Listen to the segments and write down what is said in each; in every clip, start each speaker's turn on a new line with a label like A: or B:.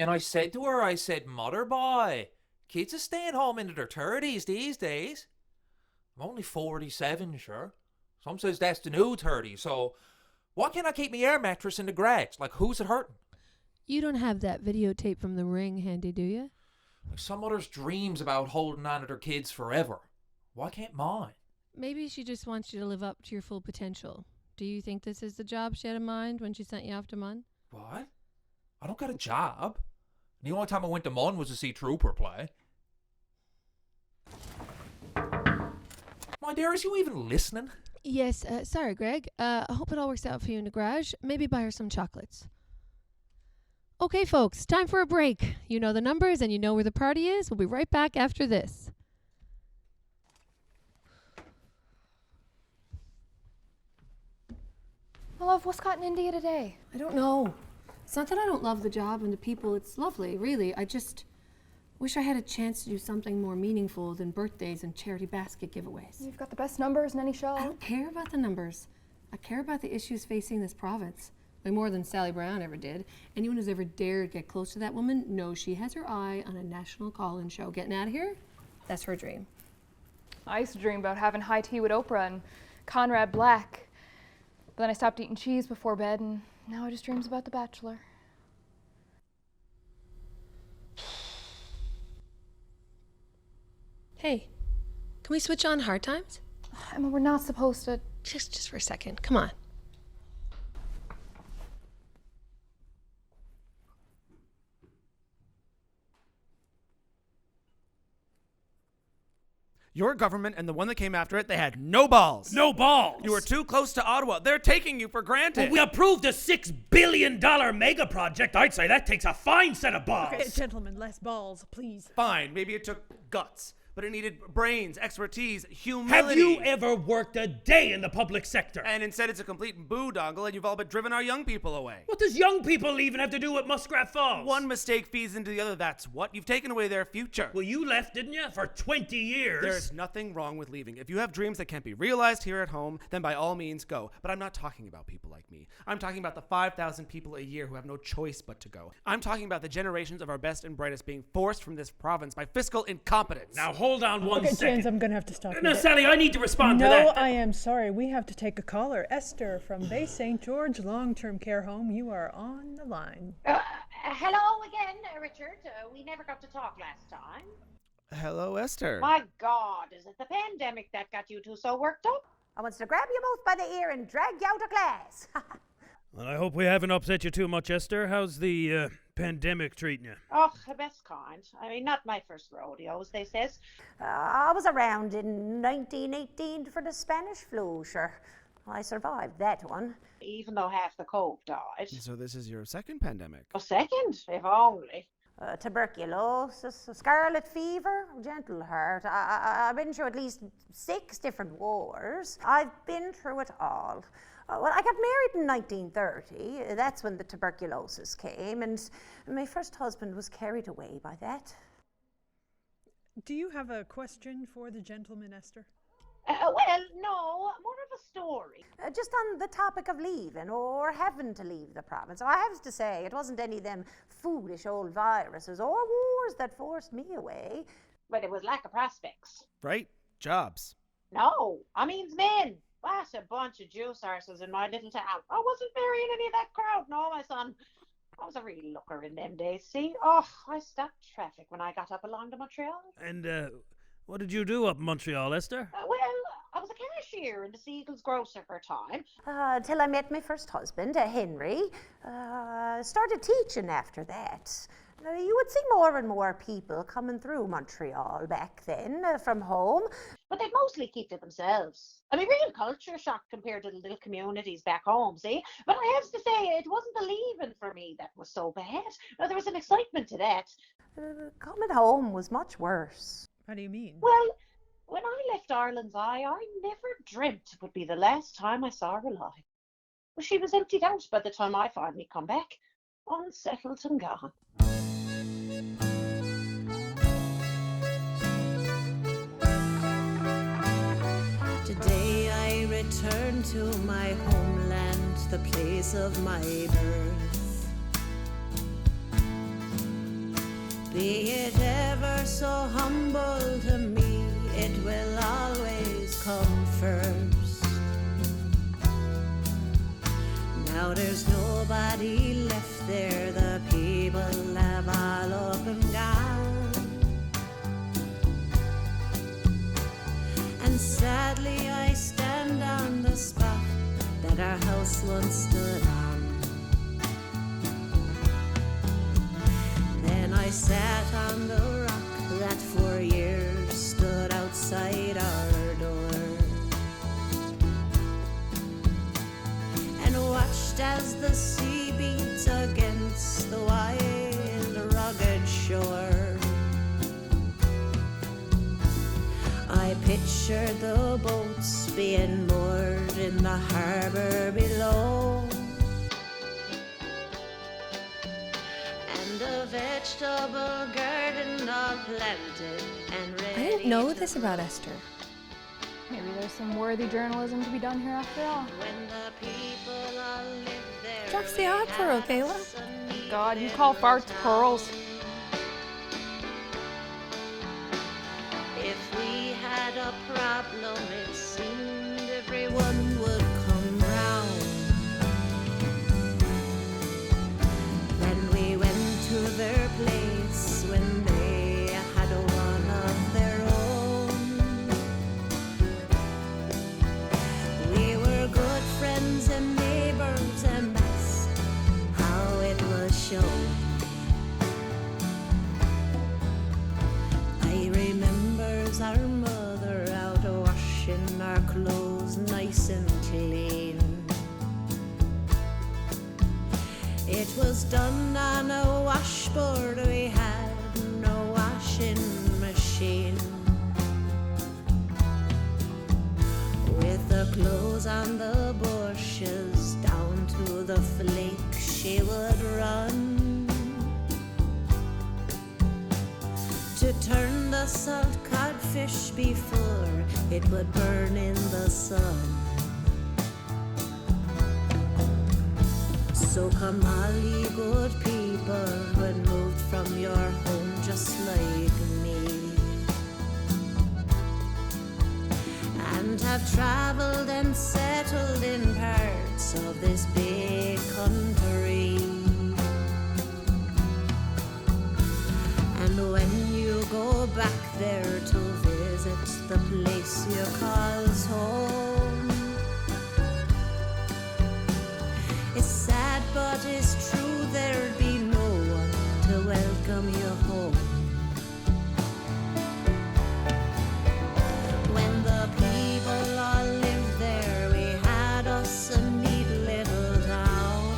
A: And I said to her, I said, "Mother boy, kids are staying home into their 30s these days. I'm only 47, sure. Some says that's the new 30, so why can't I keep my air mattress in the garage? Like, who's it hurting?"
B: You don't have that videotape from the ring handy, do you?
A: Like, some mothers dreams about holding on to their kids forever. Why can't mine?
B: Maybe she just wants you to live up to your full potential. Do you think this is the job she had in mind when she sent you off to Munn?
A: What? I don't got a job. The only time I went to Munn was to see Trooper play. My dear, is you even listening?
B: Yes, sorry, Greg. I hope it all works out for you in the garage. Maybe buy her some chocolates. Okay, folks, time for a break. You know the numbers and you know where the party is. We'll be right back after this.
C: My love, what's gotten into you today?
D: I don't know. It's not that I don't love the job and the people. It's lovely, really. I just wish I had a chance to do something more meaningful than birthdays and charity basket giveaways.
C: You've got the best numbers in any show.
D: I don't care about the numbers. I care about the issues facing this province. Way more than Sally Brown ever did. Anyone who's ever dared get close to that woman knows she has her eye on a national call-in show. Getting out of here? That's her dream.
C: I used to dream about having high tea with Oprah and Conrad Black. But then I stopped eating cheese before bed, and now I just dreams about The Bachelor.
D: Hey, can we switch on Hard Times?
C: Emma, we're not supposed to.
D: Just for a second. Come on.
E: Your government and the one that came after it, they had no balls.
F: No balls.
E: You were too close to Ottawa. They're taking you for granted.
F: Well, we approved a $6 billion mega project. I'd say that takes a fine set of balls.
G: Okay, gentlemen, less balls, please.
E: Fine, maybe it took guts, but it needed brains, expertise,
F: Have
E: humility.
F: you ever worked a day in the public sector?
E: And instead it's a complete boondoggle and you've all but driven our young people away.
F: What does young people even have to do with Muskrat Falls?
E: One mistake feeds into the other, that's what. You've taken away their future.
F: Well, you left, didn't you? For 20 years.
E: There's nothing wrong with leaving. If you have dreams that can't be realized here at home, then by all means go. But I'm not talking about people like me. I'm talking about the 5,000 people a year who have no choice but to go. I'm talking about the generations of our best and brightest being forced from this province by fiscal incompetence.
F: Now hold on one second.
G: James, I'm gonna have to stop you
F: No,
G: there.
F: Sally, I need to respond to
G: No,
F: that.
G: I am sorry. We have to take a caller. Esther from Bay St. George Long-Term Care Home. You are on the line.
H: Hello again, Richard. We never got to talk last time.
E: Hello, Esther.
H: My God, is it the pandemic that got you two so worked up? I wants to grab you both by the ear and drag you out of class.
F: Well, I hope we haven't upset you too much, Esther. How's the pandemic treating you?
H: Oh, the best kind. I mean, not my first rodeo, as they says. I was around in 1918 for the Spanish flu, sure. I survived that one. Even though half the Cove died.
E: So this is your second pandemic.
H: A second, if only. Tuberculosis, scarlet fever, gentle heart. I've been through at least 6 different wars. I've been through it all. Well, I got married in 1930. That's when the tuberculosis came, and my first husband was carried away by that.
G: Do you have a question for the gentleman, Esther?
H: Well, no, more of a story. Just on the topic of leaving or having to leave the province. I have to say, it wasn't any of them foolish old viruses or wars that forced me away. But it was lack of prospects.
E: Right? Jobs.
H: No, I mean men. What a bunch of juice arses in my little town. I wasn't marrying any of that crowd, no, my son. I was a real looker in them days, see? Oh, I stopped traffic when I got up along to Montreal.
F: And, what did you do up in Montreal, Esther?
H: Well, I was a cashier in the Seagulls grocer for a time. Till I met my first husband, Henry. Started teaching after that. You would see more and more people coming through Montreal back then from home. But they'd mostly keep to themselves. I mean, real culture shock compared to the little communities back home, see? But I have to say, it wasn't the leaving for me that was so bad. No, there was an excitement to that. Coming home was much worse.
G: How do you mean?
H: Well, when I left Ireland's Eye, I never dreamt it would be the last time I saw her alive. Well, she was emptied out by the time I finally come back, unsettled and gone.
I: Today I return to my homeland, the place of my birth. so humble to me, it will always come first. Now there's nobody left there, the people have all up and gone. And sadly I stand on the spot that our house once stood on. Then I sat on the rock that for years stood outside our door, and watched as the sea beat against the wild, rugged shore. I pictured the boats being moored in the harbor below, and a vegetable garden all planted and ready.
D: I didn't know this about Esther.
C: Maybe there's some worthy journalism to be done here after all.
I: When the people all live there,
D: Drops the odd pearl, Kayla.
C: God, you call farts pearls.
I: If we had a problem, it seemed everyone would come round. Then we went to their place when they had one of their own. We were good friends and neighbors, and that's how it was shown. I remembers our mother out washing our clothes nice and clean. It was done on a washboard, we had no washing machine. With the clothes on the bushes down to the flake she would run, to turn the salt codfish before it would burn in the sun. So come all ye good people who had moved from your home just like me, and have traveled and settled in parts of this big country. And when you go back there to visit the place you calls home, it's sad but it's true, there'd be no one to welcome you home. When the people all lived there, we had us a neat little town.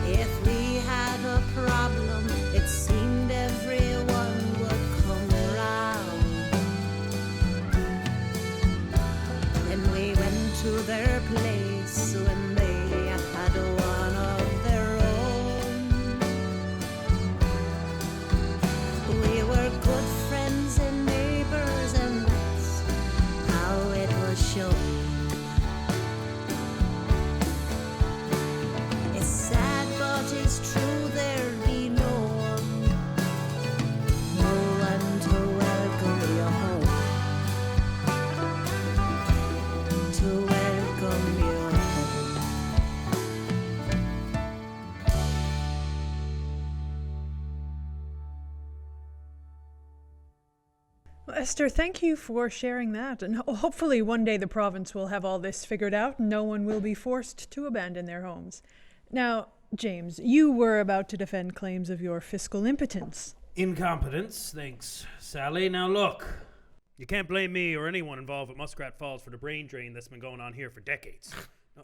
I: If we had a problem, it seemed everyone would come around. Then we went to their place when they had one of their own. We were good friends and neighbors, and that's how it was shown. It's sad but it's true, there'd be no one to welcome you home, to welcome you home.
G: Well, Esther, thank you for sharing that. And hopefully one day the province will have all this figured out and no one will be forced to abandon their homes. Now, James, you were about to defend claims of your fiscal impotence.
F: Incompetence, thanks, Sally. Now look, you can't blame me or anyone involved with Muskrat Falls for the brain drain that's been going on here for decades.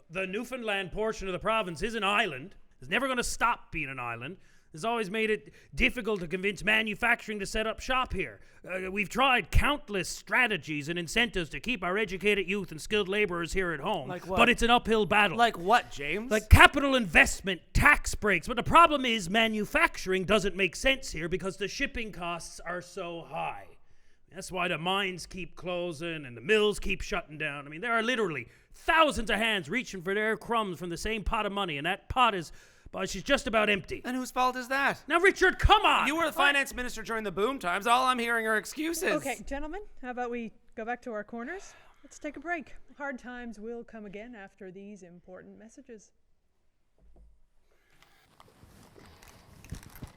F: The Newfoundland portion of the province is an island. It's never going to stop being an island. It's always made it difficult to convince manufacturing to set up shop here. We've tried countless strategies and incentives to keep our educated youth and skilled laborers here at home.
E: Like what?
F: But it's an uphill battle.
E: Like what, James?
F: Like capital investment, tax breaks. But the problem is manufacturing doesn't make sense here because the shipping costs are so high. That's why the mines keep closing and the mills keep shutting down. I mean, there are literally thousands of hands reaching for their crumbs from the same pot of money, and that pot is but she's just about empty.
E: And whose fault is that?
F: Now, Richard, come on!
E: You were the finance minister during the boom times. All I'm hearing are excuses.
G: Okay, gentlemen, how about we go back to our corners? Let's take a break. Hard times will come again after these important messages.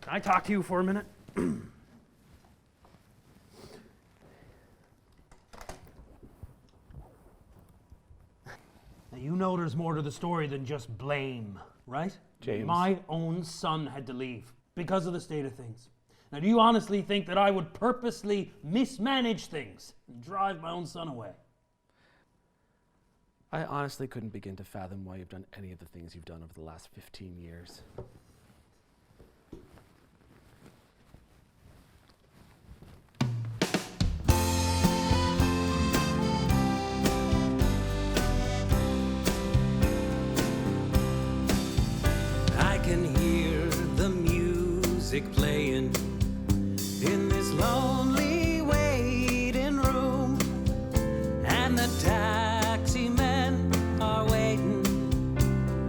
F: Can I talk to you for a minute? Now, you know there's more to the story than just blame, right?
E: James.
F: My own son had to leave because of the state of things. Now, do you honestly think that I would purposely mismanage things and drive my own son away?
E: I honestly couldn't begin to fathom why you've done any of the things you've done over the last 15 years.
I: I can hear the music playing in this lonely waiting room, and the taxi men are waiting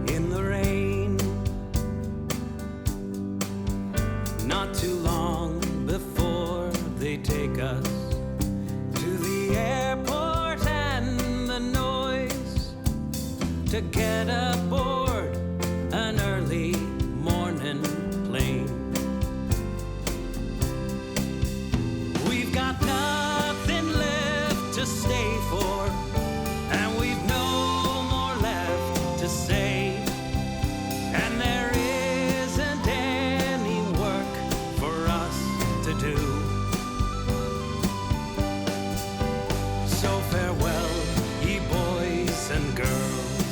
I: in the rain. Not too long before they take us to the airport, and the noise to get aboard an early morning plane. We've got nothing left to stay for, and we've no more left to say, and there isn't any work for us to do. So farewell, ye boys and girls,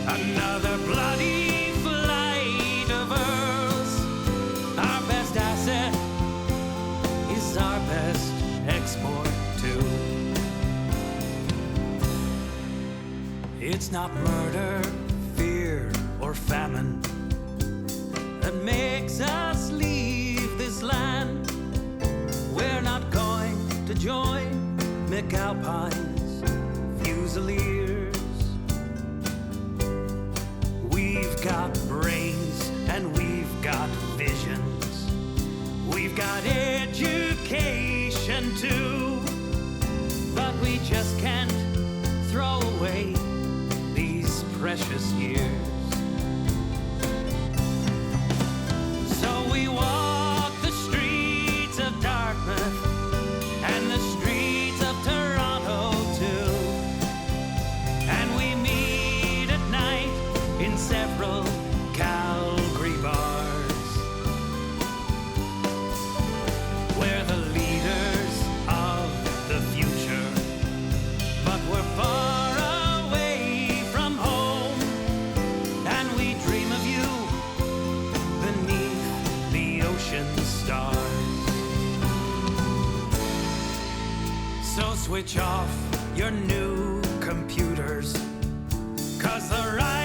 I: another bloody flight of Earls. Our best asset is our best export too. It's not murder, fear, or famine that makes us leave this land. We're not going to join McAlpine's Fusiliers. We've got brains and we've got visions. We've got education too, but we just can't throw away these precious years. So we walk the streets of Dartmouth and the streets of Toronto too, and we meet at night in several Calgary bars, where the leaders of the future, but we're far away from home, and we dream of you beneath the ocean stars. So switch off your new computers, 'cause the right